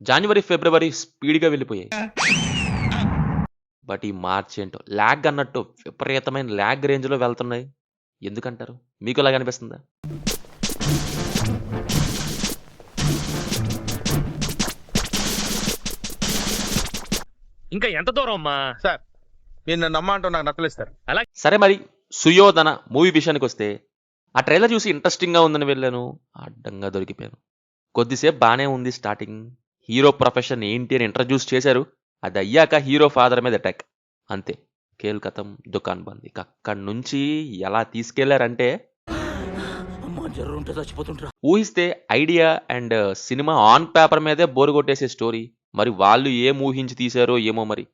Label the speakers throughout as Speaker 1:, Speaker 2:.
Speaker 1: January, ఫిబ్రవరి స్పీడ్‌గా వెళ్ళిపోయాయి. But ఈ మార్చ్ ఏంటో లాగ్ అన్నట్టు విపరీతమైన లాగ్ రేంజ్‌లో వెళ్తున్నాయి. ఎందుకంటారు? మీకు అలాగే అనిపిస్తుందా?
Speaker 2: ఇంకా ఎంత దూరం అమ్మా?
Speaker 3: సార్ మీరు నన్ను నమ్మంటూ నాకు నచ్చలేదు సార్.
Speaker 1: సరే మరి 'సుయోధన' మూవీ విషయానికొస్తే ఆ ట్రైలర్ చూసి ఇంట్రెస్టింగ్‌గా ఉందని వెళ్ళాను. అడ్డంగా దొరికిపోయాను. కొద్దిసేపు బానే ఉంది స్టార్టింగ్. హీరో ప్రొఫెషన్ ఏంటి అని ఇంట్రడ్యూస్ చేశారు. అది అయ్యాక హీరో ఫాదర్ మీద అటాక్. అంతే. ఖేల్ ఖతం, దుకాన్ బంద్. ఇక అక్కడి నుంచి ఎలా తీసుకెళ్లారంటే ఊహిస్తే idea and cinema on paper మీదే బోరు కొట్టేసే స్టోరీ. మరి వాళ్ళు ఏం ఊహించి తీశారో ఏమో మరి.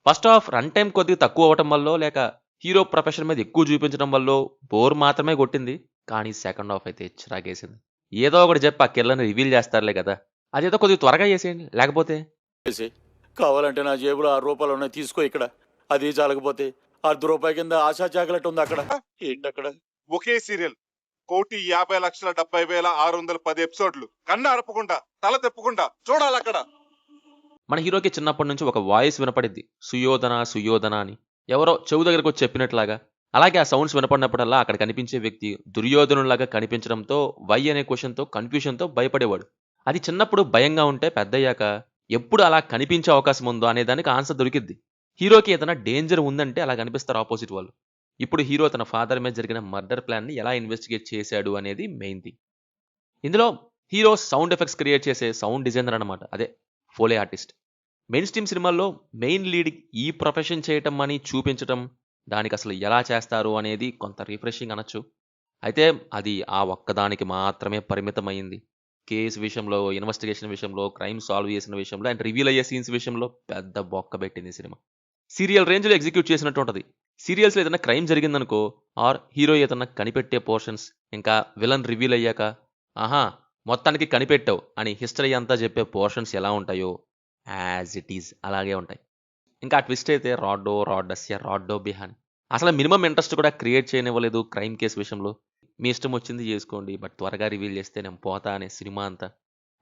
Speaker 1: ఫస్ట్ హాఫ్ రన్ టైం కొద్దిగా తక్కువ అవ్వటం వల్లో లేక హీరో ప్రొఫెషన్ మీద ఎక్కువ చూపించడం వల్లో బోర్ మాత్రమే కొట్టింది. కానీ సెకండ్ హాఫ్ అయితే చిరాకేసింది. ఏదో ఒకటి చెప్పి ఆ కిల్లని రివీల్ చేస్తారులే కదా! అదేదో కొద్దిగా త్వరగా చేసేయండి. లేకపోతే
Speaker 4: కావాలంటే నా జేబులో ₹6 ఉన్నాయి, తీసుకో. ఇక్కడ అది చాలకపోతే ₹1/2 కింద ఆశా చాకలెట్ ఉంది అక్కడ. ఏంటక్కడ?
Speaker 5: ఒకే సీరియల్ 1,50,70,610 ఎపిసోడ్లు కన్ను అరపకుండా తల తెప్పకుండా చూడాలక్కడ.
Speaker 1: మన హీరోకి చిన్నప్పటి నుంచి ఒక వాయిస్ వినపడిద్ది. 'సుయోధన సుయోధన' అని. ఎవరో చెవు దగ్గరకు వచ్చి చెప్పినట్లాగా. అలాగే ఆ సౌండ్స్ వినపడినప్పుడల్లా అక్కడ కనిపించే వ్యక్తి దుర్యోధనులాగా కనిపించడంతో వై అనే క్వశ్చన్‌తో కన్‌ఫ్యూషన్‌తో భయపడేవాడు. అది చిన్నప్పుడు భయంగా ఉంటే పెద్దయ్యాక ఎప్పుడు అలా కనిపించే అవకాశం ఉందో అనే దానికి ఆన్సర్ దొరికిద్ది. హీరోకి ఏదైనా డేంజర్ ఉందంటే అలా కనిపిస్తారు ఆపోజిట్ వాళ్ళు. ఇప్పుడు హీరో తన ఫాదర్ మీద జరిగిన మర్డర్ ప్లాన్‌ని ఎలా ఇన్వెస్టిగేట్ చేశాడు అనేది మెయిన్ థింగ్. ఇందులో హీరో సౌండ్ ఎఫెక్ట్స్ క్రియేట్ చేసే సౌండ్ డిజైనర్ అన్నమాట. అదే ఫోలే ఆర్టిస్ట్. మెయిన్ స్ట్రీమ్ సినిమాల్లో మెయిన్ లీడ్ ఈ ప్రొఫెషన్ చేయటం అని చూపించటం, దానికి అసలు ఎలా చేస్తారు అనేది కొంత రిఫ్రెషింగ్ అనొచ్చు. అయితే అది ఆ ఒక్కదానికి మాత్రమే పరిమితమైంది. కేస్ విషయంలో, ఇన్వెస్టిగేషన్ విషయంలో, క్రైమ్ సాల్వ్ చేసిన విషయంలో అండ్ రివీల్ అయ్యే సీన్స్ విషయంలో పెద్ద బొక్క పెట్టింది సినిమా. సీరియల్ రేంజ్‌లో ఎగ్జిక్యూట్ చేసినట్టు ఉంటది. సీరియల్స్‌లో ఏదైనా క్రైమ్ జరిగిందనుకో ఆర్ హీరో ఏదన్నా కనిపెట్టే పోర్షన్స్, ఇంకా విలన్ రివీల్ అయ్యాక ఆహా! మొత్తానికి కనిపెట్టావు అని హిస్టరీ అంతా చెప్పే పోర్షన్స్ ఎలా ఉంటాయో యాజ్ ఇట్ ఈజ్ అలాగే ఉంటాయి. ఇంకా ఆ ట్విస్ట్ అయితే రాడ్డో, రాడ్డస్య, రాడ్డో బిహాన్. అసలు మినిమమ్ ఇంట్రెస్ట్ కూడా క్రియేట్ చేయనివ్వలేదు క్రైమ్ కేస్ విషయంలో. మీ ఇష్టం వచ్చింది చేసుకోండి. బట్ త్వరగా రివీల్ చేస్తే నేను పోతా అనే సినిమా అంతా.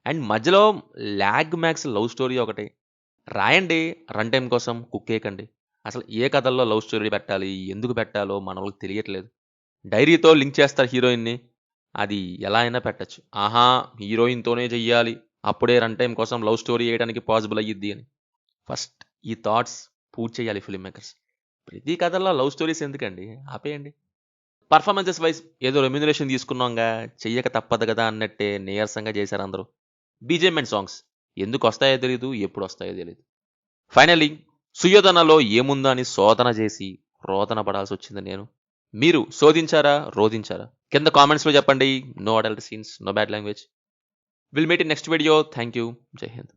Speaker 1: అండ్ మధ్యలో ల్యాగ్ మ్యాక్స్ లవ్ స్టోరీ ఒకటి. రాయండి రన్ టైమ్ కోసం, కుక్కేయకండి. అసలు ఏ కథల్లో లవ్ స్టోరీ పెట్టాలి, ఎందుకు పెట్టాలో మనోళ్ళకి తెలియట్లేదు. డైరీతో లింక్ చేస్తారు హీరోయిన్‌ని. అది ఎలా అయినా పెట్టొచ్చు. ఆహా! హీరోయిన్‌తోనే చెయ్యాలి. అప్పుడే రన్ టైమ్ కోసం లవ్ స్టోరీ చేయడానికి పాసిబుల్ అయ్యిద్ది అని. ఫస్ట్ ఈ థాట్స్ పూర్తి చేయాలి ఫిల్మ్ మేకర్స్. ప్రతి కథల్లో లవ్ స్టోరీస్ ఎందుకండి? ఆపేయండి. పర్ఫార్మెన్సెస్ వైస్ ఏదో రెమ్యునరేషన్ తీసుకున్నాంగా, చెయ్యక తప్పదు కదా అన్నట్టే నీరసంగా చేశారు అందరూ. బీజీఎం అండ్ సాంగ్స్ ఎందుకొస్తాయో తెలీదు, ఎప్పుడొస్తాయో తెలీదు. ఫైనల్లీ 'సుయోధన'లో ఏముందో అని శోధన చేసి రోదన పడాల్సొచ్చింది నేను. మీరు శోధించారా? రోదించారా? కింద కామెంట్స్‌లో చెప్పండి. No adult scenes, no bad language. Will meet in next video. Thank you. జై హింద్.